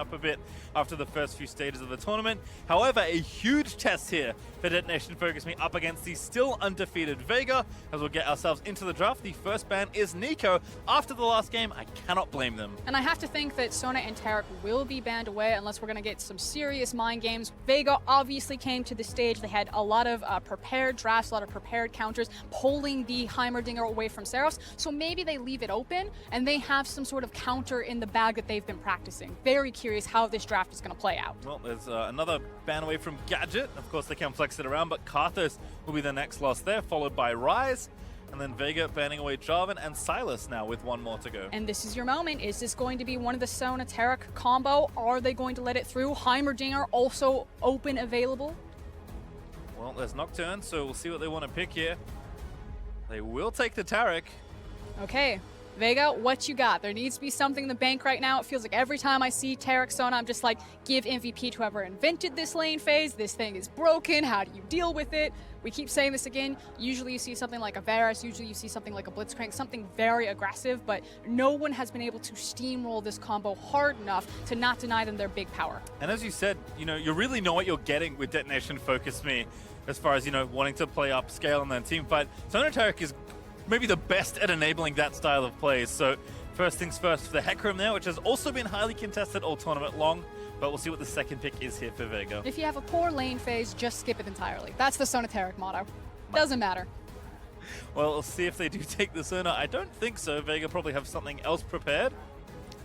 up a bit after the first few stages of the tournament. However, a huge test here for Detonation Focus Me up against the still undefeated VEG as we'll get ourselves into the draft. The first ban is Nico. After the last game, I cannot blame them. And I have to think that Sona and Tarek will be banned away unless we're going to get some serious mind games. VEG obviously came to the stage. They had a lot of prepared drafts, a lot of prepared counters, pulling the Heimerdinger away from Saros. So maybe they leave it open and they have some sort of counter in the bag that they've been practicing. Very curious how this draft is going to play out. Well, there's another ban away from Gadget. Of course, they can flex it around, but Karthus will be the next loss there, followed by Rise. And then VEG banning away Jarvan and Silas now with one more to go. And this is your moment. Is this going to be one of the Sona Tarek combo? Are they going to let it through? Heimerdinger also open available. Well, there's Nocturne, so we'll see what they want to pick here. They will take the Tarek. Okay. VEG, what you got? There needs to be something in the bank right now. It feels like every time I see Tarek Sona, I'm just like, give MVP to whoever invented this lane phase. This thing is broken. How do you deal with it? We keep saying this again. Usually you see something like a Varus, usually you see something like a Blitzcrank, something very aggressive, but no one has been able to steamroll this combo hard enough to not deny them their big power. And as you said, you really know what you're getting with Detonation Focus Me as far as, wanting to play up scale and then team fight. Sona Tarek is maybe the best at enabling that style of plays. So first things first for the Hecarim there, which has also been highly contested all tournament long, but we'll see what the second pick is here for VEG. If you have a poor lane phase, just skip it entirely. That's the Sona Tarek motto. Doesn't matter. Well, we'll see if they do take the Sona. I don't think so. VEG probably have something else prepared.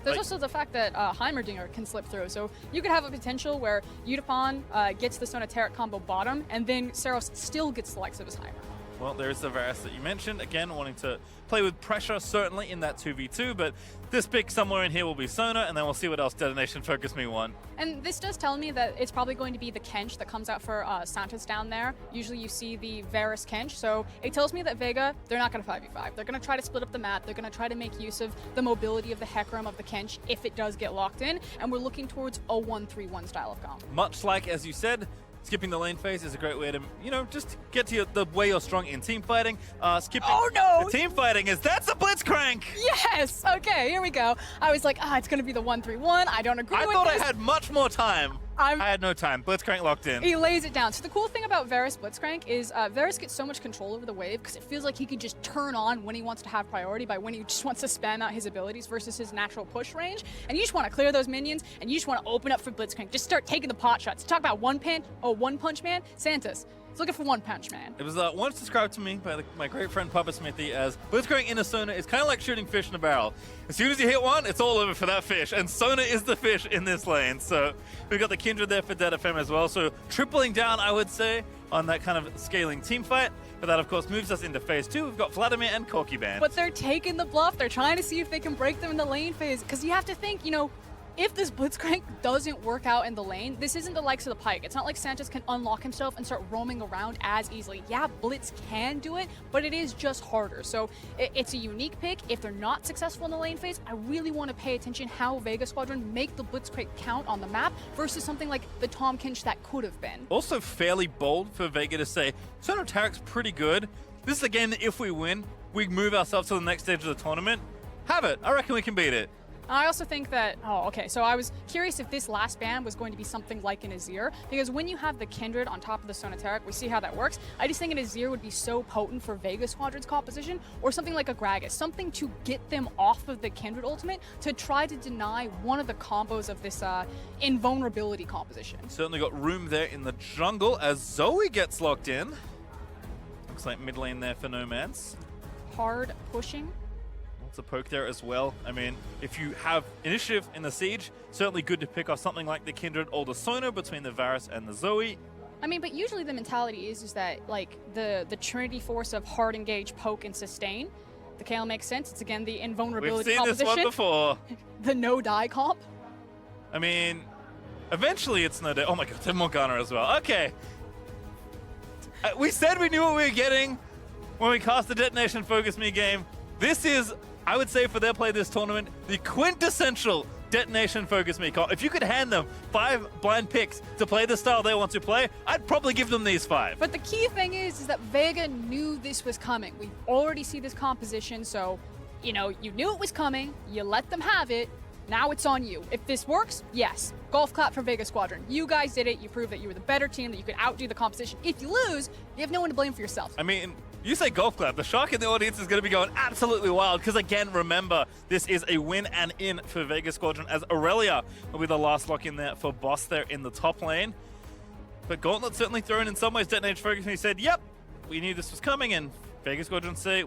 There's also the fact that Heimerdinger can slip through, so you could have a potential where Yutapon gets the Sona Tarek combo bottom, and then Saros still gets the likes of his Heimer. Well, there is the Varus that you mentioned. Again, wanting to play with pressure, certainly, in that 2v2, but this pick somewhere in here will be Sona, and then we'll see what else Detonation Focus Me won. And this does tell me that it's probably going to be the Kench that comes out for Santos down there. Usually you see the Varus Kench, so it tells me that VEG, they're not going to 5v5. They're going to try to split up the map. They're going to try to make use of the mobility of the Hecarim of the Kench if it does get locked in, and we're looking towards a 1-3-1 style of comp. Much like, as you said, skipping the lane phase is a great way to, just get to the way you're strong in team fighting. Skipping the team fighting that's a Blitzcrank! Yes! Okay, here we go. I was like, it's going to be the 1-3-1. I don't agree with this. I thought I had much more time. I had no time. Blitzcrank locked in. He lays it down. So the cool thing about Varus Blitzcrank is Varus gets so much control over the wave because it feels like he can just turn on when he wants to have priority by when he just wants to spam out his abilities versus his natural push range. And you just want to clear those minions and you just want to open up for Blitzcrank. Just start taking the pot shots. Talk about one punch man. Santos. He's looking for one punch man. It was once described to me by my great friend Papa Smithy as Blitzcrank in a Sona is kind of like shooting fish in a barrel. As soon as you hit one, it's all over for that fish. And Sona is the fish in this lane. So we've got the Kindred there for DFM as well. So tripling down, I would say, on that kind of scaling team fight. But that, of course, moves us into phase 2. We've got Vladimir and Corky Band. But they're taking the bluff. They're trying to see if they can break them in the lane phase. Because you have to think, if this Blitzcrank doesn't work out in the lane, this isn't the likes of the Pyke. It's not like Sanchez can unlock himself and start roaming around as easily. Yeah, Blitz can do it, but it is just harder. So it's a unique pick. If they're not successful in the lane phase, I really want to pay attention how VEG Squadron make the Blitzcrank count on the map versus something like the Tom Kinch that could have been. Also fairly bold for VEG to say, Sona Tarek's pretty good. This is a game that if we win, we move ourselves to the next stage of the tournament. Have it. I reckon we can beat it. I also think that, so I was curious if this last ban was going to be something like an Azir, because when you have the Kindred on top of the Sona Tarek, we see how that works. I just think an Azir would be so potent for VEG Squadron's composition, or something like a Gragas, something to get them off of the Kindred ultimate to try to deny one of the combos of this invulnerability composition. Certainly got room there in the jungle as Zoe gets locked in. Looks like mid lane there for Nomads. Hard pushing. A poke there as well. I mean, if you have initiative in the siege, certainly good to pick off something like the Kindred or the Sona between the Varus and the Zoe. I mean, but usually the mentality is that, like, the Trinity force of hard engage, poke, and sustain. The KL makes sense. It's, again, the invulnerability composition. We've seen this one before. The no-die comp. I mean, eventually it's no-die. Oh my god, they have Morgana as well. Okay. We said we knew what we were getting when we cast the Detonation Focus Me game. This is, I would say, for their play this tournament, the quintessential Detonation Focus Me call. If you could hand them 5 blind picks to play the style they want to play, I'd probably give them these 5. But the key thing is that VEG knew this was coming. We already see this composition, so, you knew it was coming, you let them have it, Now it's on you. If this works, yes. Golf clap for Vega Squadron. You guys did it. You proved that you were the better team, that you could outdo the competition. If you lose, you have no one to blame for yourself. I mean, you say golf clap. The shark in the audience is going to be going absolutely wild because, again, remember, this is a win and in for Vega Squadron as Aurelia will be the last lock in there for Boss there in the top lane. But Gauntlet certainly thrown in some ways. Detonation Focus, and he said, yep, we knew this was coming, and Vega Squadron say,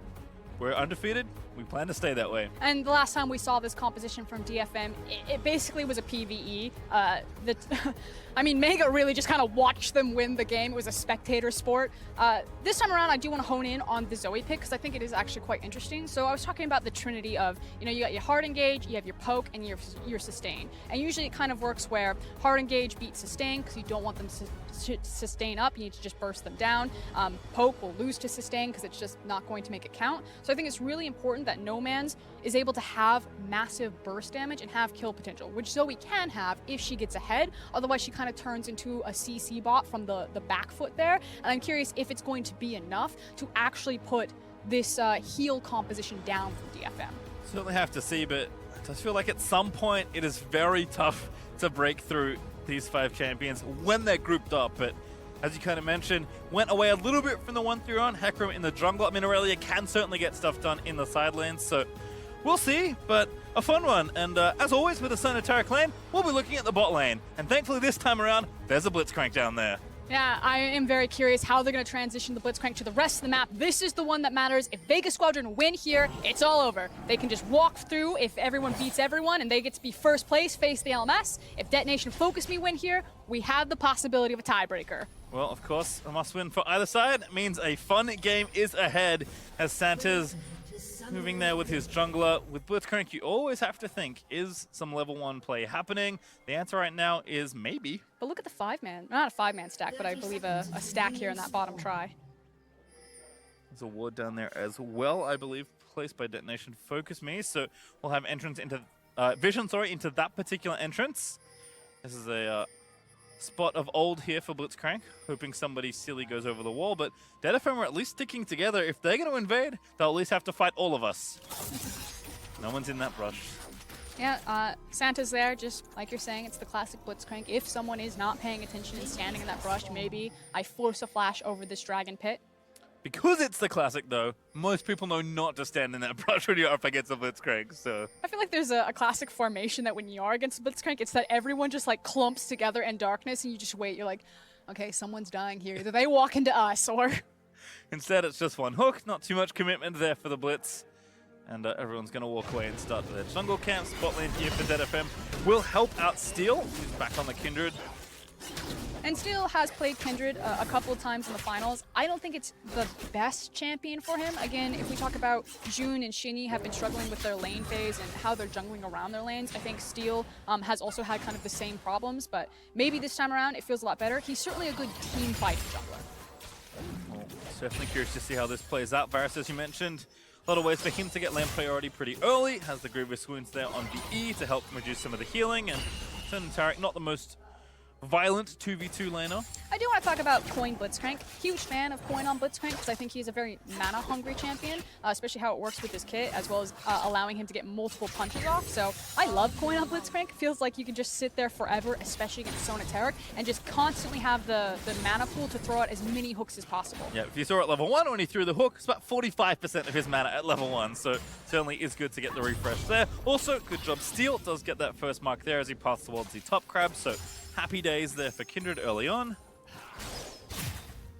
we're undefeated. We plan to stay that way. And the last time we saw this composition from DFM, it basically was a PvE. I mean, Mega really just kind of watched them win the game. It was a spectator sport. This time around, I do want to hone in on the Zoe pick because I think it is actually quite interesting. So I was talking about the trinity of, you got your hard engage, you have your poke, and your sustain. And usually it kind of works where hard engage beats sustain because you don't want them to sustain up. You need to just burst them down. Poke will lose to sustain because it's just not going to make it count. So I think it's really important that No Man's is able to have massive burst damage and have kill potential, which Zoe can have if she gets ahead. Otherwise, she kind of turns into a CC bot from the back foot there. And I'm curious if it's going to be enough to actually put this heal composition down from DFM. Certainly have to see, but it does feel like at some point it is very tough to break through these 5 champions when they're grouped up. But as you kind of mentioned, went away a little bit from the 1-3 on Hecarim in the jungle. I mean, Aurelia can certainly get stuff done in the side lanes, so we'll see, but a fun one. And as always with the Sonatara lane, we'll be looking at the bot lane. And thankfully this time around, there's a Blitzcrank down there. Yeah, I am very curious how they're going to transition the Blitzcrank to the rest of the map. This is the one that matters. If Vega Squadron win here, it's all over. They can just walk through if everyone beats everyone, and they get to be first place, face the LMS. If Detonation Focus Me win here, we have the possibility of a tiebreaker. Well, of course, a must win for either side means a fun game is ahead as Santa's moving there with his jungler. With Blitzcrank, you always have to think, is some level 1 play happening? The answer right now is maybe. But look at the 5-man, not a 5-man stack, but I believe a stack here in that bottom try. There's a ward down there as well, I believe, placed by Detonation Focus Me. So we'll have entrance into, vision, into that particular entrance. This is a spot of old here for Blitzcrank, hoping somebody silly goes over the wall, but DFM are at least sticking together. If they're going to invade, they'll at least have to fight all of us. No one's in that brush. Yeah, Santa's there, just like you're saying, it's the classic Blitzcrank. If someone is not paying attention and standing in that brush, maybe I force a flash over this dragon pit. Because it's the classic, though, most people know not to stand in that brush when you're up against a Blitzcrank, so... I feel like there's a classic formation that when you are against a Blitzcrank, it's that everyone just, like, clumps together in darkness, and you just wait. You're like, okay, someone's dying here. Either they walk into us, or... Instead, it's just one hook. Not too much commitment there for the Blitz. And everyone's going to walk away and start their jungle camp. Spot lane here for DFM will help out Steel. He's back on the Kindred. And Steel has played Kindred a couple of times in the finals. I don't think it's the best champion for him. Again, if we talk about June and Shinny have been struggling with their lane phase and how they're jungling around their lanes, I think Steel has also had kind of the same problems, but maybe this time around it feels a lot better. He's certainly a good team fight jungler. Well, definitely curious to see how this plays out. Varus, as you mentioned, a lot of ways for him to get lane priority pretty early. Has the Grievous Wounds there on VE to help reduce some of the healing, and Tarek, not the most violent 2v2 laner. I do want to talk about Coin Blitzcrank. Huge fan of Coin on Blitzcrank because I think he's a very mana-hungry champion, especially how it works with his kit, as well as allowing him to get multiple punches off. So I love Coin on Blitzcrank. It feels like you can just sit there forever, especially against Sonateric, and just constantly have the mana pool to throw out as many hooks as possible. Yeah, if you saw at level 1 when he threw the hook, it's about 45% of his mana at level 1, so certainly is good to get the refresh there. Also, good job Steel does get that first mark there as he passes towards the top crab, so happy days there for Kindred early on.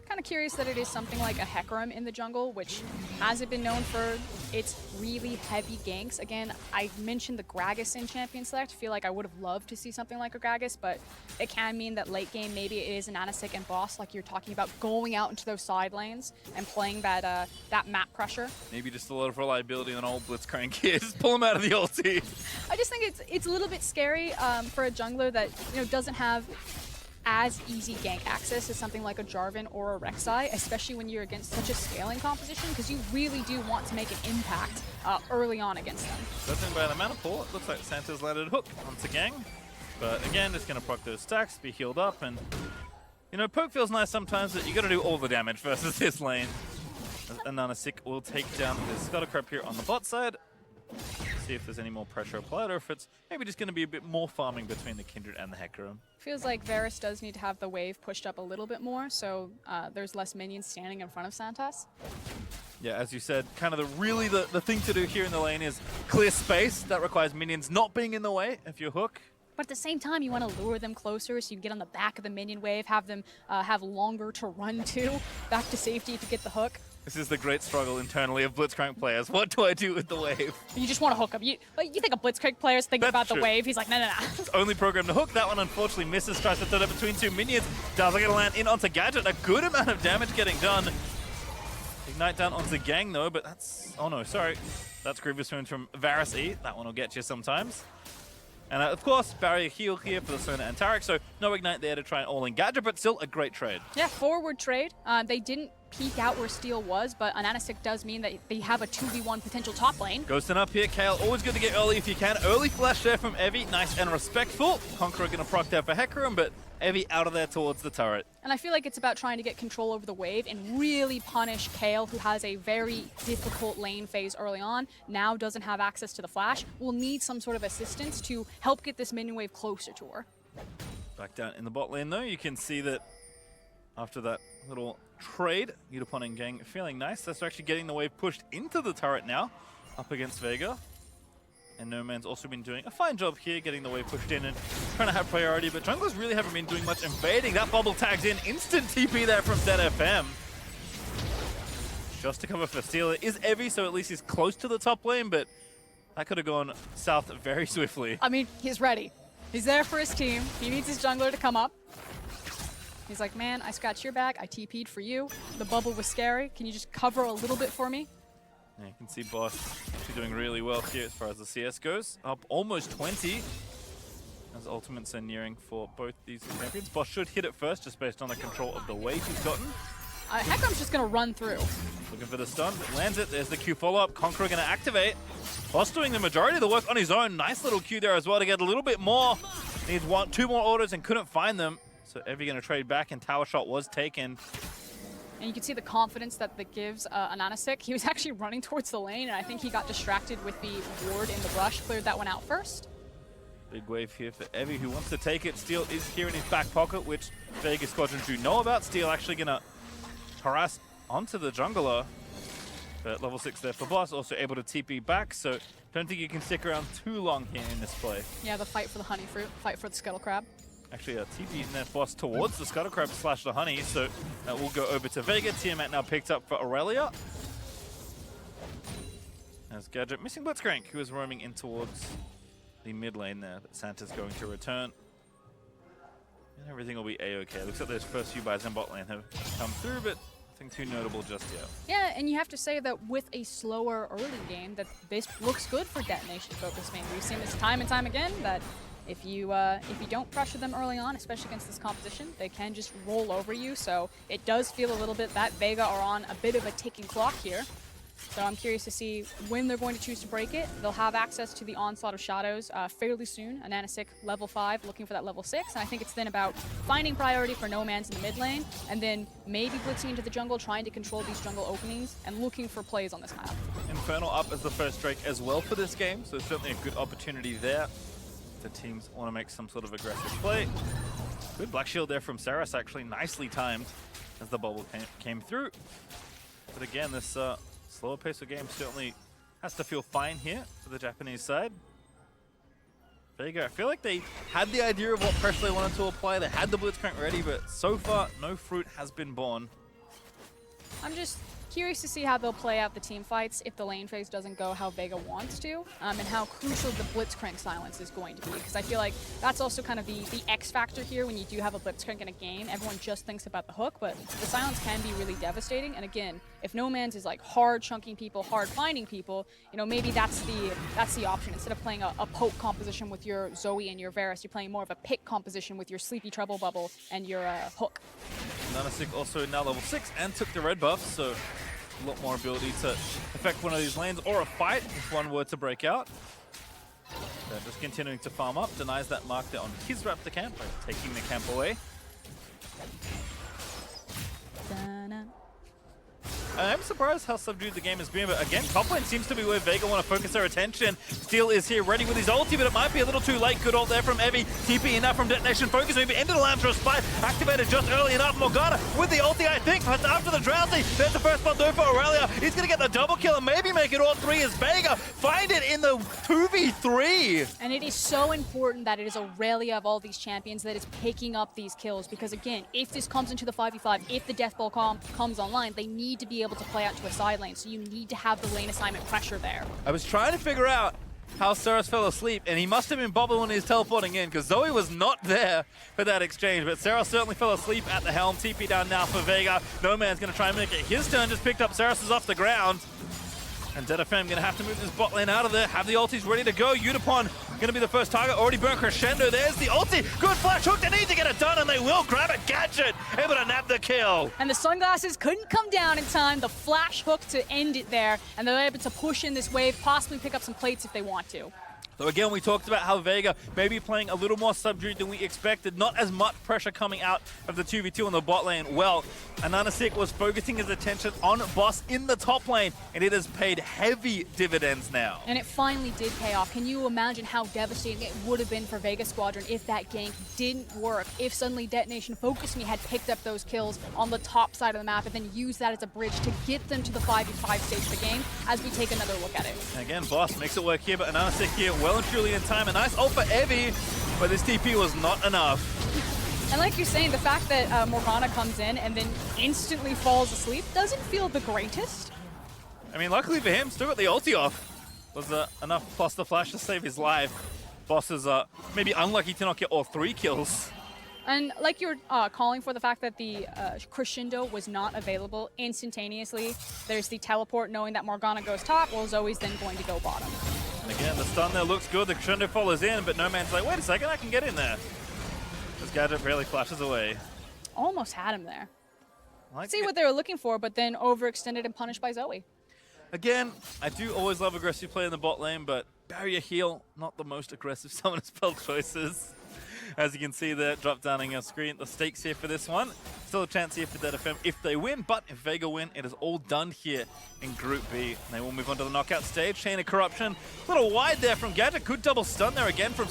Kind of curious that it is something like a Hecarim in the jungle, which hasn't been known for its really heavy ganks. Again, I mentioned the Gragas in Champion Select. I feel like I would have loved to see something like a Gragas, but it can mean that late game maybe it is an Anasik and Boss, like you're talking about, going out into those side lanes and playing that that map pressure. Maybe just a lot of reliability on old Blitzcrank here. Just pull him out of the ulti. I just think it's a little bit scary for a jungler that doesn't have as easy gank access as something like a Jarvan or a Rek'Sai, especially when you're against such a scaling composition, because you really do want to make an impact early on against them. Judging by the mana pool, it looks like Santa's landed a hook onto Gang. But again, it's going to proc those stacks, be healed up, and poke feels nice sometimes, but you got to do all the damage versus this lane. Ananasik will take down this Scuttle Crab here on the bot side. see if there's any more pressure applied, or if it's maybe just going to be a bit more farming between the Kindred and the Hecarim. Feels like Varus does need to have the wave pushed up a little bit more, so there's less minions standing in front of Santas. Yeah, as you said, kind of the thing to do here in the lane is clear space. That requires minions not being in the way of your hook. But at the same time, you want to lure them closer so you can get on the back of the minion wave, have them have longer to run to, back to safety if you get the hook. This is the great struggle internally of Blitzcrank players. What do I do with the wave? You just want to hook him. You think a Blitzcrank player's thinking about true. the wave. He's like, no. It's only programmed to hook. That one unfortunately misses. Tries to throw it between two minions. Doesn't get a land in onto Gadget. A good amount of damage getting done. Ignite down onto Gang though, but that's... Oh no, sorry. That's Grievous Wound from Varus E. That one will get you sometimes. And of course, barrier heal here for the Sona and Tarek, so no Ignite there to try and all-in Gadget, but still a great trade. Yeah, forward trade. They didn't peek out where Steel was, but an Anastic does mean that they have a 2v1 potential top lane. Ghosting up here, Kale, always good to get early if you can. Early flash there from Evie, nice and respectful. Conqueror gonna proc there for Hecarim, but Evie out of there towards the turret. And I feel like it's about trying to get control over the wave and really punish Kale, who has a very difficult lane phase early on, now doesn't have access to the flash, will need some sort of assistance to help get this minion wave closer to her. Back down in the bot lane though, you can see that after that little trade, Yutapon and Gang feeling nice. That's actually getting the wave pushed into the turret now, up against Vega. And No Man's also been doing a fine job here, getting the wave pushed in and trying to have priority, but junglers really haven't been doing much invading. That bubble tags in, instant TP there from DFM. Just to cover for Steel. It is Evie, so at least he's close to the top lane, but that could have gone south very swiftly. I mean, he's ready. He's there for his team. He needs his jungler to come up. He's like, man, I scratched your back. I TP'd for you. The bubble was scary. Can you just cover a little bit for me? Yeah, you can see Boss actually doing really well here as far as the CS goes. Up almost 20 as ultimates are nearing for both these champions. Boss should hit it first just based on the control of the wave he's gotten. Hecarim's just going to run through. Looking for the stun, lands it. There's the Q follow-up. Conqueror going to activate. Boss doing the majority of the work on his own. Nice little Q there as well to get a little bit more. Needs two more orders and couldn't find them. So Evie going to trade back, and Tower Shot was taken. And you can see the confidence that gives Ananasik. He was actually running towards the lane, and I think he got distracted with the ward in the rush. Cleared that one out first. Big wave here for Evie, who wants to take it. Steel is here in his back pocket, which Vegas Squadron do know about. Steel actually going to harass onto the jungler. But level 6 there for Boss, also able to TP back, so don't think you can stick around too long here in this play. Yeah, the fight for the honey fruit, fight for the scuttle crab. Actually, a TP in there Boss towards the Scuttle Crab / the Honey, so that will go over to Vega. Tiamat now picked up for Aurelia. As Gadget missing Blitzcrank, who is roaming in towards the mid lane there, but Santa's going to return. And everything will be A-okay. Looks like those first few buys in bot lane have come through, but nothing too notable just yet. Yeah, and you have to say that with a slower early game, that this looks good for Detonation Focus main. We've seen this time and time again, that if you don't pressure them early on, especially against this competition, they can just roll over you. So it does feel a little bit that Vega are on a bit of a ticking clock here. So I'm curious to see when they're going to choose to break it. They'll have access to the Onslaught of Shadows fairly soon. Ananasik level 5, looking for that level 6. And I think it's then about finding priority for No Man's in the mid lane, and then maybe blitzing into the jungle, trying to control these jungle openings, and looking for plays on this map. Infernal up as the first Drake as well for this game, so certainly a good opportunity there. The teams want to make some sort of aggressive play. Good Black Shield there from Saras, actually nicely timed as the bubble came through. But again, this slower pace of game certainly has to feel fine here for the Japanese side. Vega, I feel like they had the idea of what pressure they wanted to apply. They had the Blitzcrank ready, but so far, no fruit has been born. I'm just curious to see how they'll play out the team fights if the lane phase doesn't go how Vega wants to, and how crucial the Blitzcrank silence is going to be, because I feel like that's also kind of the X factor here when you do have a Blitzcrank in a game. Everyone just thinks about the hook, but the silence can be really devastating. And again, if No Man's is like hard chunking people, hard finding people, you know, maybe that's the option. Instead of playing a poke composition with your Zoe and your Varus, you're playing more of a pick composition with your Sleepy Treble Bubble and your hook. Nanasik also now level 6 and took the red buff, so a lot more ability to affect one of these lanes or a fight if one were to break out. They're just continuing to farm up, denies that mark there on his Raptor camp by taking the camp away. I'm surprised how subdued the game has been, but again, top lane seems to be where Vega want to focus their attention. Steel is here ready with his ulti, but it might be a little too late. Good ult there from Evie. TP in now from Detonation Focus, maybe into the Lamb's Spite, activated just early enough. Morgana with the ulti, I think, but after the Drowsy, there's the first spot though for Aurelia. He's going to get the double kill and maybe make it all three as Vega find it in the 2v3. And it is so important that it is Aurelia of all these champions that is picking up these kills, because again, if this comes into the 5v5, if the Death Ball comes online, they need to be able to play out to a side lane, so you need to have the lane assignment pressure there. I was trying to figure out how Saras fell asleep, and he must have been bobbing when he was teleporting in, because Zoe was not there for that exchange, but Saras certainly fell asleep at the helm. TP down now for Vega. No Man's going to try and make it his turn, just picked up Saras off the ground. And DFM going to have to move this bot lane out of there, have the ultis ready to go. Udapon going to be the first target, already burnt Crescendo. There's the ulti, good flash hook, they need to get it done, and they will grab it. Gadget able to nab the kill. And the sunglasses couldn't come down in time, the flash hook to end it there, and they're able to push in this wave, possibly pick up some plates if they want to. So again, we talked about how Vega may be playing a little more subdued than we expected. Not as much pressure coming out of the 2v2 on the bot lane. Well, Ananasik was focusing his attention on Boss in the top lane, and it has paid heavy dividends now. And it finally did pay off. Can you imagine how devastating it would have been for Vega Squadron if that gank didn't work? If suddenly Detonation Focus Me had picked up those kills on the top side of the map and then used that as a bridge to get them to the 5v5 stage of the game as we take another look at it. And again, Boss makes it work here, but Ananasik here well and truly in time. A nice ult for Evie, but this TP was not enough. And like you're saying, the fact that Morgana comes in and then instantly falls asleep doesn't feel the greatest. I mean, luckily for him, still got the ulti off. Was enough plus the flash to save his life. Boss is maybe unlucky to not get all 3 kills. And like you're calling for the fact that the Crescendo was not available instantaneously, there's the teleport knowing that Morgana goes top, well, Zoe's then going to go bottom. And again, the stun there looks good. The Crescendo follows in, but No Man's like, wait a second, I can get in there. This Gadget barely flashes away. Almost had him there. Like See what they were looking for, but then overextended and punished by Zoe. Again, I do always love aggressive play in the bot lane, but barrier heal, not the most aggressive summoner spell choices. As you can see there, drop down on your screen, the stakes here for this one. Still a chance here for DFM if they win, but if Vega win, it is all done here in Group B. And they will move on to the knockout stage. Chain of Corruption, a little wide there from Gadget. Good double stun there again from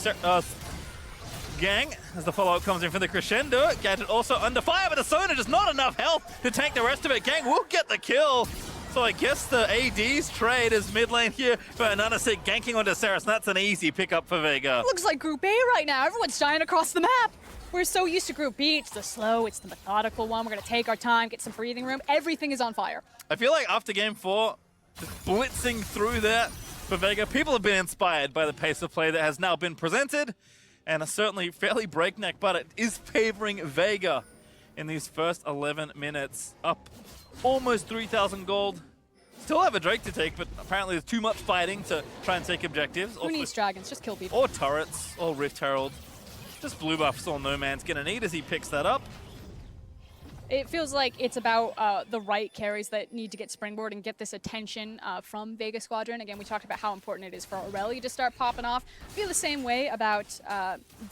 Gang, as the follow-up comes in for the Crescendo. Gadget also under fire, but the Sona just not enough health to tank the rest of it. Gang will get the kill. So I guess the AD's trade is mid lane here for Ananasik ganking onto Saras. That's an easy pickup for Vega. Looks like Group A right now. Everyone's dying across the map. We're so used to Group B. It's the slow, it's the methodical one. We're going to take our time, get some breathing room. Everything is on fire. I feel like after Game 4, just blitzing through that for Vega, people have been inspired by the pace of play that has now been presented, and are certainly fairly breakneck, but it is favoring Vega in these first 11 minutes. Up almost 3,000 gold. Still have a Drake to take, but apparently there's too much fighting to try and take objectives. Who needs dragons? Just kill people. Or turrets, or Rift Herald. Just blue buffs all No Man's gonna need as he picks that up. It feels like it's about the right carries that need to get springboard and get this attention from Vega Squadron. Again, we talked about how important it is for Aurelia to start popping off. I feel the same way about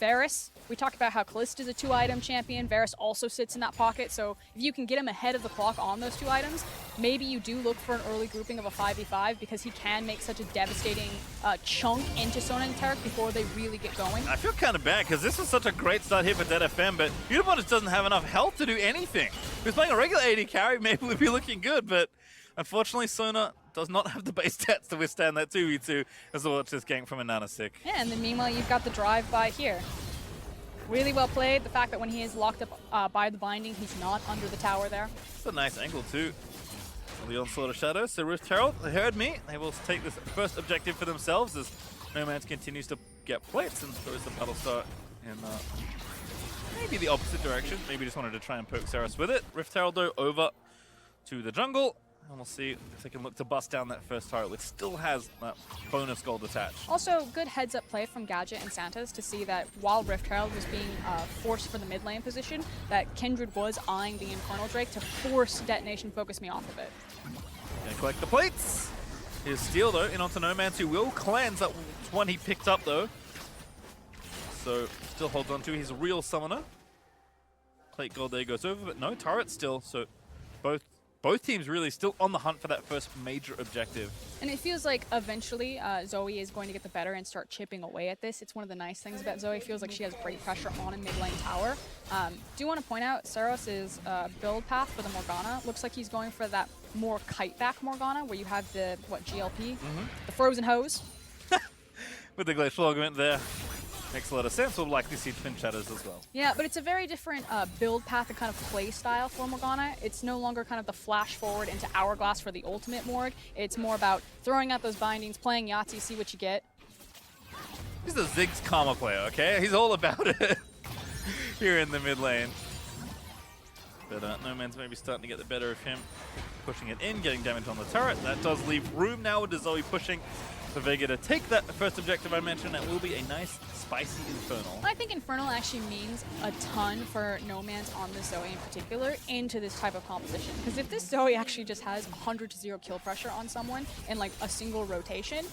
Varus. We talked about how Callista's a 2-item champion. Varus also sits in that pocket, so if you can get him ahead of the clock on those 2 items, maybe you do look for an early grouping of a 5v5 because he can make such a devastating chunk into Sona and Tarek before they really get going. I feel kind of bad because this was such a great start here for DFM, but Udapon just doesn't have enough health to do anything. If he was playing a regular AD carry, maybe we'd be looking good, but unfortunately Sona does not have the base stats to withstand that 2v2 as we watch this gank from Ananasik. Yeah, and then meanwhile you've got the drive-by here. Really well played. The fact that when he is locked up by the binding, he's not under the tower there. It's a nice angle too. The onslaught of shadows. So Rift Herald, they heard me. They will take this first objective for themselves as No Man's continues to get plates and throws the battle start in maybe the opposite direction. Maybe just wanted to try and poke Saras with it. Rift Herald though over to the jungle. And we'll see if they can look to bust down that first turret, which still has that bonus gold attached. Also, good heads-up play from Gadget and Santas to see that while Rift Herald was being forced for the mid lane position, that Kindred was eyeing the Infernal Drake to force Detonation Focus Me off of it. Gonna collect the plates. Here's Steel though, in onto No Man's, who will cleanse that one he picked up though. So, still holds on to his real summoner. Plate gold there goes over, but no turret still, so both both teams really still on the hunt for that first major objective. And it feels like eventually Zoe is going to get the better and start chipping away at this. It's one of the nice things about Zoe. It feels like she has great pressure on a mid lane tower. Do want to point out Saros' build path for the Morgana. Looks like he's going for that more kite back Morgana where you have the, GLP? The frozen hose. With the glacial augment there. Makes a lot of sense. We'll likely see Twin Shadows as well. Yeah, but it's a very different build path and kind of play style for Morgana. It's no longer kind of the flash forward into Hourglass for the ultimate Morg. It's more about throwing out those bindings, playing Yahtzee, see what you get. He's the Ziggs Karma player, okay? He's all about it here in the mid lane. But No Man's maybe starting to get the better of him. Pushing it in, getting damage on the turret. That does leave room now with Zoe pushing for Vega to take that first objective I mentioned. That will be a nice, spicy Infernal. I think Infernal actually means a ton for No Man's on this Zoe in particular into this type of composition. Because if this Zoe actually just has 100-0 kill pressure on someone in like a single rotation,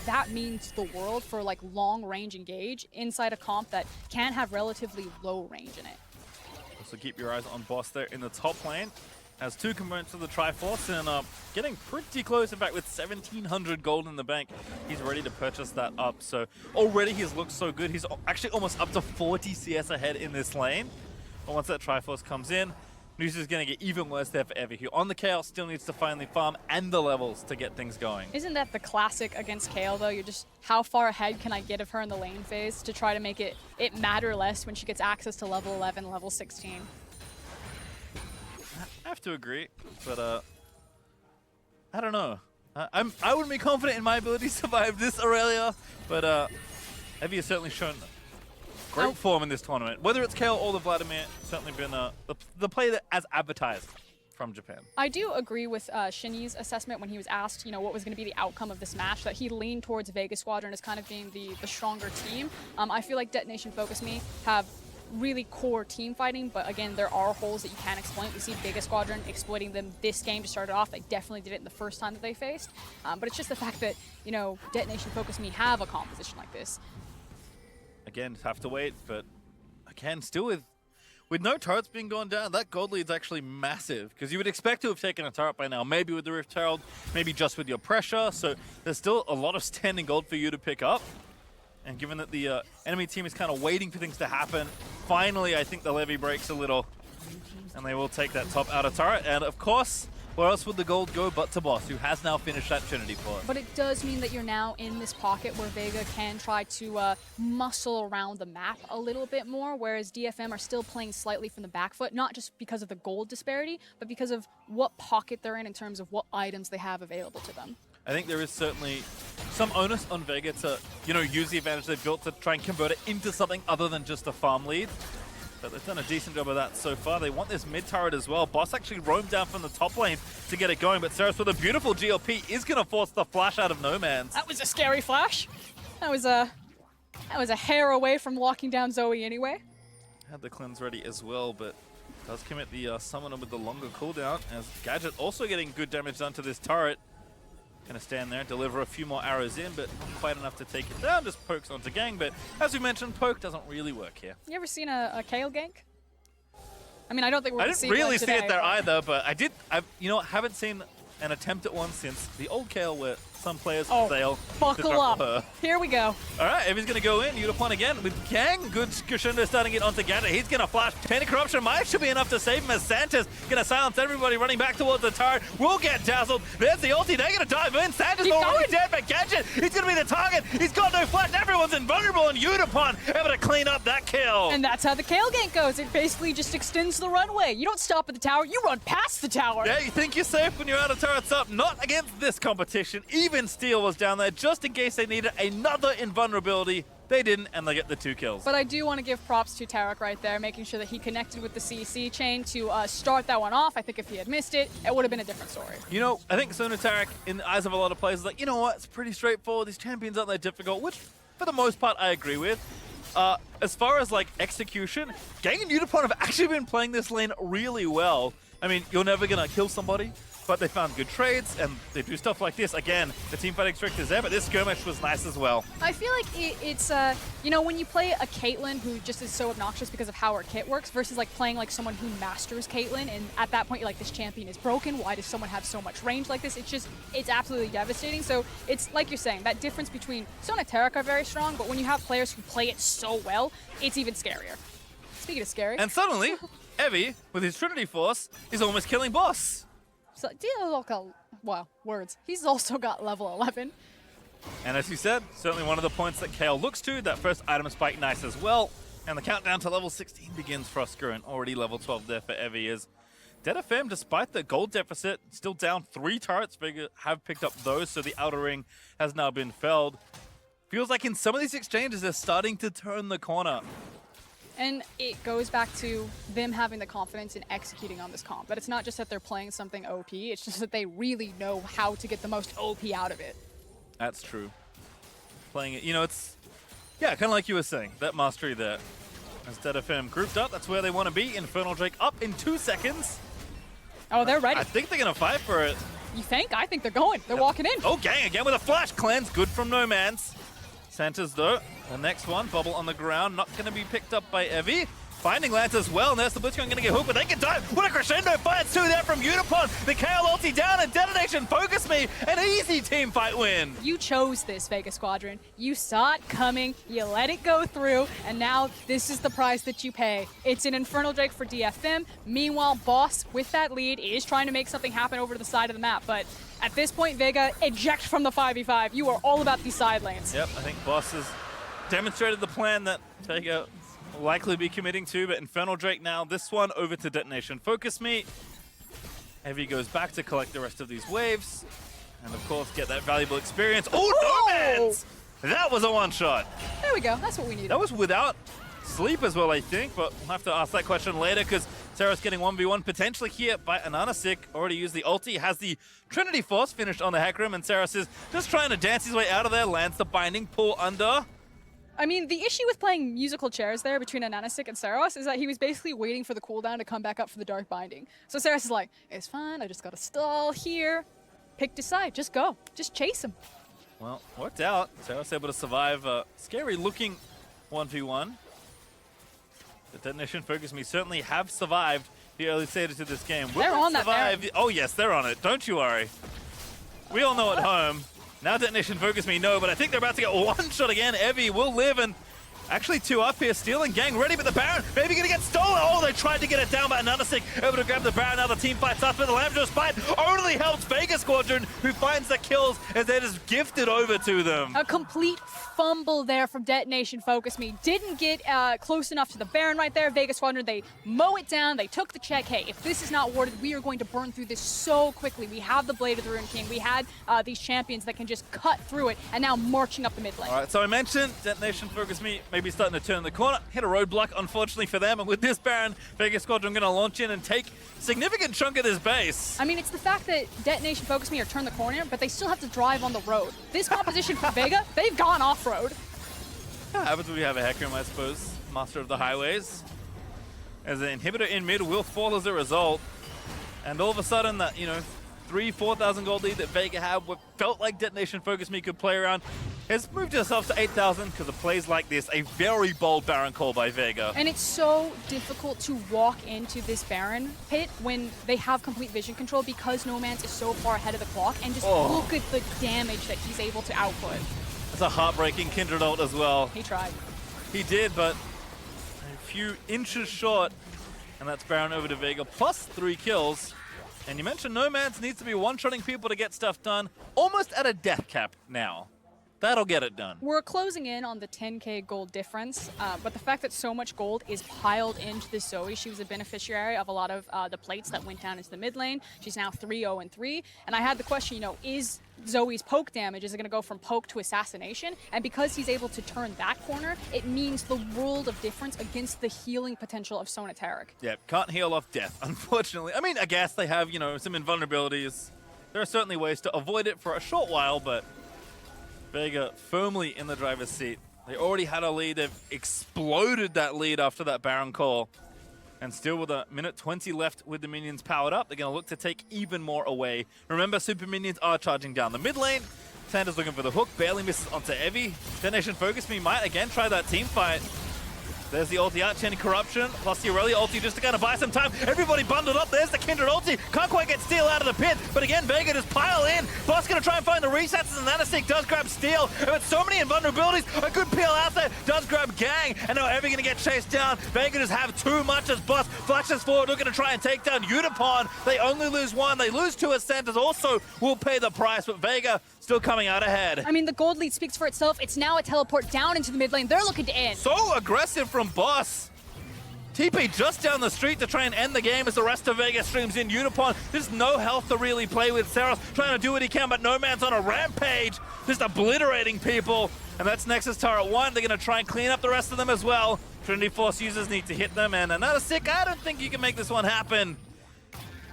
that means the world for like long range engage inside a comp that can have relatively low range in it. So keep your eyes on Boss there in the top lane. Has 2 components of the Triforce and getting pretty close. In fact, with 1,700 gold in the bank, he's ready to purchase that up. So already he's looked so good. He's actually almost up to 40 CS ahead in this lane. But once that Triforce comes in, news is going to get even worse there for Evie, who on the Chaos still needs to finally farm and the levels to get things going. Isn't that the classic against Kayle, though? You're just, how far ahead can I get of her in the lane phase to try to make it matter less when she gets access to level 11, level 16? I have to agree, but I don't know. I wouldn't be confident in my ability to survive this Aurelia, but Evie has certainly shown great form in this tournament. Whether it's Kayle or the Vladimir, certainly been the play that as advertised from Japan. I do agree with Shinny's assessment when he was asked, what was going to be the outcome of this match, that he leaned towards Vega Squadron as kind of being the stronger team. I feel like Detonation Focus Me have really core team fighting, but again, there are holes that you can exploit. We see Vega Squadron exploiting them this game to start it off. They definitely did it in the first time that they faced. But it's just the fact that, Detonation Focus Me have a composition like this. Again, have to wait, but again, still with no turrets being gone down, that gold lead's actually massive, because you would expect to have taken a turret by now, maybe with the Rift Herald, maybe just with your pressure, so there's still a lot of standing gold for you to pick up. And given that the enemy team is kind of waiting for things to happen, finally I think the levy breaks a little, and they will take that top outer turret. And of course, where else would the gold go but to Boss, who has now finished that Trinity for us. But it does mean that you're now in this pocket where Vega can try to muscle around the map a little bit more, whereas DFM are still playing slightly from the back foot, not just because of the gold disparity, but because of what pocket they're in terms of what items they have available to them. I think there is certainly some onus on Vega to, use the advantage they've built to try and convert it into something other than just a farm lead. But they've done a decent job of that so far. They want this mid turret as well. Boss actually roamed down from the top lane to get it going, but Saros with a beautiful GLP is going to force the flash out of No Man's. That was a scary flash. That was a hair away from locking down Zoe anyway. Had the cleanse ready as well, but does commit the summoner with the longer cooldown, as Gadget also getting good damage done to this turret. Gonna stand there, deliver a few more arrows in, but not quite enough to take it down. Just pokes onto gang, but as we mentioned, poke doesn't really work here. You ever seen a Kayle gank? I mean, I don't think we're gonna see I didn't really one today, see it there either, but I haven't seen an attempt at one since the old Kayle where some players fail. Buckle up. Here we go. All right, Evie's going to go in. Udapon again with Gang. Good crescendo starting it onto Gadget. He's going to flash. Tainted Corruption might should be enough to save him as Sanchez going to silence everybody running back towards the turret. Will get dazzled. There's the ulti. They're going to dive in. Sanchez already dead, but Gadget, he's going to be the target. He's got no flash. Everyone's invulnerable, and Udapon able to clean up that kill. And that's how the Kayle gank goes. It basically just extends the runway. You don't stop at the tower. You run past the tower. Yeah, you think you're safe when you're out of turrets up. Not against this competition. Even Steel was down there just in case they needed another invulnerability. They didn't, and they get the 2 kills. But I do want to give props to Tarek right there, making sure that he connected with the CC chain to start that one off. I think if he had missed it, it would have been a different story. I think Sona Tarek, in the eyes of a lot of players, is like, it's pretty straightforward. These champions aren't that difficult, which, for the most part, I agree with. As far as, execution, Gang and Udapon have actually been playing this lane really well. I mean, you're never going to kill somebody. but they found good trades, and they do stuff like this. Again, the teamfighting strength is there, but this skirmish was nice as well. I feel like it's you know, when you play a Caitlyn who just is so obnoxious because of how her kit works versus like playing like someone who masters Caitlyn, and at that point you're like, this champion is broken. Why does someone have so much range like this? It's absolutely devastating. So it's like you're saying, that difference between Sona Taric are very strong, but when you have players who play it so well, it's even scarier. Speaking of scary. And suddenly, Evie, with his Trinity Force, is almost killing Boss. So, wow, words. He's also got level 11. And as you said, certainly one of the points that Kale looks to, that first item spike nice as well. And the countdown to level 16 begins for Oscar, and already level 12 there for Evie is. DFM, despite the gold deficit, still down 3 turrets. Vega have picked up those, so the outer ring has now been felled. Feels like in some of these exchanges, they're starting to turn the corner. And it goes back to them having the confidence in executing on this comp. But it's not just that they're playing something OP, it's just that they really know how to get the most OP out of it. That's true. Playing it, you know, it's, yeah, kind of like you were saying, that mastery there. Instead of him grouped up, that's where they want to be. Infernal Drake up in 2 seconds. Oh, they're ready. I think they're going to fight for it. You think? I think they're going. They're walking in. Oh, gang again with a flash cleanse. Good from No Man's. Santa's though, the next one, bubble on the ground, not going to be picked up by Evie. Finding Lance as well, and there's the Blitzcrank going to get hooked, but they can die. What a crescendo fights too there from Unipod. The KL ulti down, and Detonation Focus Me. An easy team fight win. You chose this, Vega Squadron. You saw it coming, you let it go through, and now this is the price that you pay. It's an Infernal Drake for DFM. Meanwhile, Boss, with that lead, is trying to make something happen over to the side of the map, but at this point, Vega, eject from the 5v5. You are all about these side lanes. Yep, I think Boss has demonstrated the plan that Vega will likely be committing to, but Infernal Drake now, this one over to Detonation Focus Me. Evie goes back to collect the rest of these waves, and of course get that valuable experience. Oh, No Man's! That was a one-shot. There we go, that's what we needed. That was without sleep as well, I think, but we'll have to ask that question later because Sarah's getting 1v1 potentially here by Ananasik. Already used the ulti, has the Trinity Force finished on the Hecarim, and Saras is just trying to dance his way out of there, lands the binding pull under. I mean, the issue with playing musical chairs there between Ananasik and Saros is that he was basically waiting for the cooldown to come back up for the Dark Binding. So Saros is like, it's fine, I just gotta stall here. Pick a side, just go, just chase him. Well, worked out. Saros able to survive a scary looking 1v1. The Detonation Focus Me certainly have survived the early stages of this game. They're on that survive. Oh yes, they're on it. Don't you worry. We all know at home. Now Detonation Focus Me, no, but I think they're about to get one shot again. Evie will live, and actually 2 up here. Stealing gang ready, but the Baron maybe gonna get stolen. Oh, they tried to get it down, but Ananasik able to grab the Baron. Now the team fights up, but the Lambjo's fight only helps Vega Squadron, who finds the kills as they're just gifted over to them. A complete fumble there from Detonation Focus Me. Didn't get close enough to the Baron right there. Vega Squadron, they mow it down. They took the check. Hey, if this is not warded, we are going to burn through this so quickly. We have the Blade of the Rune King. We had these champions that can just cut through it, and now marching up the mid lane. All right, so I mentioned Detonation Focus Me maybe starting to turn the corner. Hit a roadblock, unfortunately for them, and with this Baron, Vega Squadron going to launch in and take a significant chunk of this base. I mean, it's the fact that Detonation Focus Me or turn the corner, but they still have to drive on the road. This composition for Vega, they've gone off-road. Yeah, happens when we have a Hecarim, I suppose. Master of the highways. As an inhibitor in mid will fall as a result. And all of a sudden that, 3,000-4,000 gold lead that Vega had, what felt like Detonation Focus Me could play around, has moved itself to 8,000 because of plays like this. A very bold Baron call by Vega. And it's so difficult to walk into this Baron pit when they have complete vision control because No Man's is so far ahead of the clock, and just look at the damage that he's able to output. It's a heartbreaking Kindred ult as well. He tried. He did, but a few inches short. And that's Baron over to Vega, plus 3 kills. And you mentioned No Man's needs to be one-shotting people to get stuff done. Almost at a death cap now. That'll get it done. We're closing in on the 10k gold difference, but the fact that so much gold is piled into this Zoe, she was a beneficiary of a lot of the plates that went down into the mid lane. She's now 3-0-3, and I had the question, is Zoe's poke damage, is it going to go from poke to assassination? And because he's able to turn that corner, it means the world of difference against the healing potential of Sona Taric. Yeah, can't heal off death, unfortunately. I mean, I guess they have, some invulnerabilities. There are certainly ways to avoid it for a short while, but Vega firmly in the driver's seat. They already had a lead. They've exploded that lead after that Baron call. And still with a minute 20 left with the minions powered up, they're going to look to take even more away. Remember, super minions are charging down the mid lane. Santa's looking for the hook, barely misses onto Evie. Detonation Focus Me might again try that team fight. There's the ulti out, Chain Corruption, plus the Aurelia ulti just to kind of buy some time. Everybody bundled up, there's the Kindred ulti. Can't quite get Steel out of the pit, but again, Vega just pile in. Boss gonna try and find the resets, and Nanostic does grab Steel. But so many invulnerabilities, a good peel out there, does grab Gang, and now Evie gonna get chased down. Vega just have too much as Boss flashes forward, looking to try and take down Unipon. They only lose one, they lose two as Santas also will pay the price, but Vega still coming out ahead. I mean, the gold lead speaks for itself. It's now a teleport down into the mid lane. They're looking to end. So aggressive from Boss. TP just down the street to try and end the game as the rest of Vegas streams in. Unipon, there's no health to really play with. Saros trying to do what he can, but No Man's on a rampage, just obliterating people. And that's Nexus Turret 1. They're going to try and clean up the rest of them as well. Trinity Force users need to hit them, and another sick. I don't think you can make this one happen.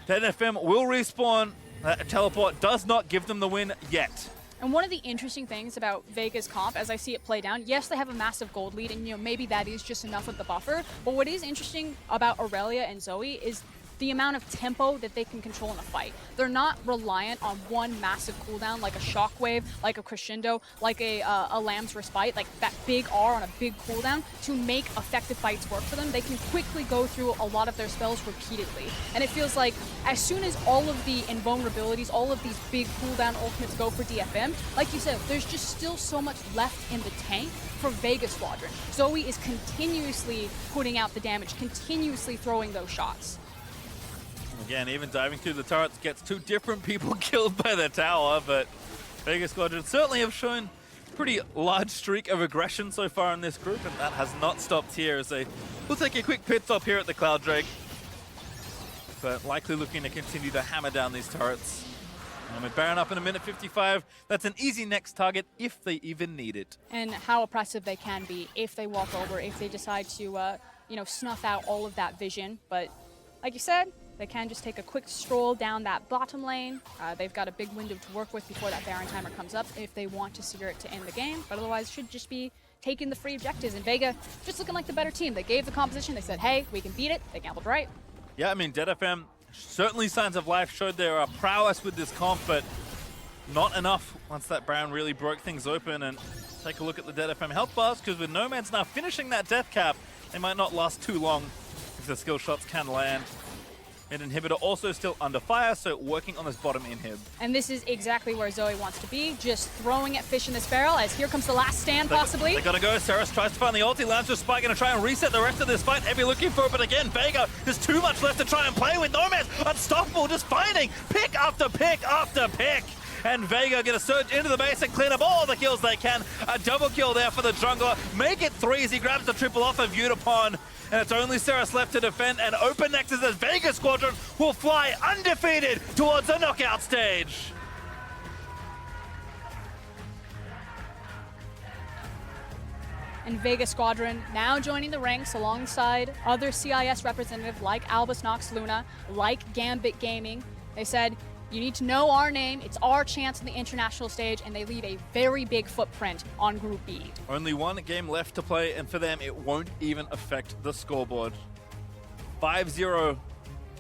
DFM will respawn. That teleport does not give them the win yet. And one of the interesting things about Vega's comp, as I see it play down, yes, they have a massive gold lead, and maybe that is just enough of the buffer. But what is interesting about Aurelia and Zoe is the amount of tempo that they can control in a fight. They're not reliant on one massive cooldown like a Shockwave, like a Crescendo, like a Lamb's Respite, like that big R on a big cooldown to make effective fights work for them. They can quickly go through a lot of their spells repeatedly. And it feels like as soon as all of the invulnerabilities, all of these big cooldown ultimates go for DFM, like you said, there's just still so much left in the tank for Vega Squadron. Zoe is continuously putting out the damage, continuously throwing those shots. Again, even diving through the turrets gets two different people killed by the tower, but Vegas Squadron certainly have shown a pretty large streak of aggression so far in this group, and that has not stopped here as they will take a quick pit stop here at the Cloud Drake. But likely looking to continue to hammer down these turrets. And with Baron up in a minute 55, that's an easy next target if they even need it. And how oppressive they can be if they walk over, if they decide to, snuff out all of that vision. But like you said, they can just take a quick stroll down that bottom lane. They've got a big window to work with before that Baron timer comes up if they want to secure it to end the game. But otherwise, should just be taking the free objectives. And Vega just looking like the better team. They gave the composition. They said, hey, we can beat it. They gambled right. Yeah, I mean, DFM certainly signs of life showed their prowess with this comp, but not enough once that Baron really broke things open. And take a look at the DFM health bars, because with No Man's now finishing that death cap, they might not last too long if the skill shots can land. Mid inhibitor also still under fire, so working on this bottom inhib. And this is exactly where Zoe wants to be, just throwing at fish in this barrel, as here comes the last stand, possibly. They gotta go. Saros tries to find the ulti. Lance Spike gonna try and reset the rest of this fight. Evie looking for it, but again, Vega, there's too much left to try and play with. No Man's unstoppable, just finding pick after pick after pick. And Vega gonna surge into the base and clean up all the kills they can. A double kill there for the jungler. Make it 3 as he grabs the triple off of Unipon. And it's only Saros left to defend, and open Nexus as Vega Squadron will fly undefeated towards the knockout stage. And Vega Squadron now joining the ranks alongside other CIS representatives like Albus Nox Luna, like Gambit Gaming. They said, you need to know our name, it's our chance on the international stage, and they leave a very big footprint on Group B. Only one game left to play, and for them, it won't even affect the scoreboard. 5-0,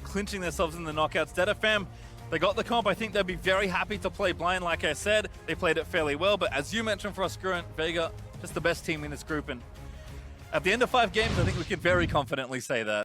clinching themselves in the knockouts. DFM, they got the comp. I think they'd be very happy to play blind, like I said. They played it fairly well, but as you mentioned for us, Grant, Vega, just the best team in this group, and at the end of 5 games, I think we can very confidently say that.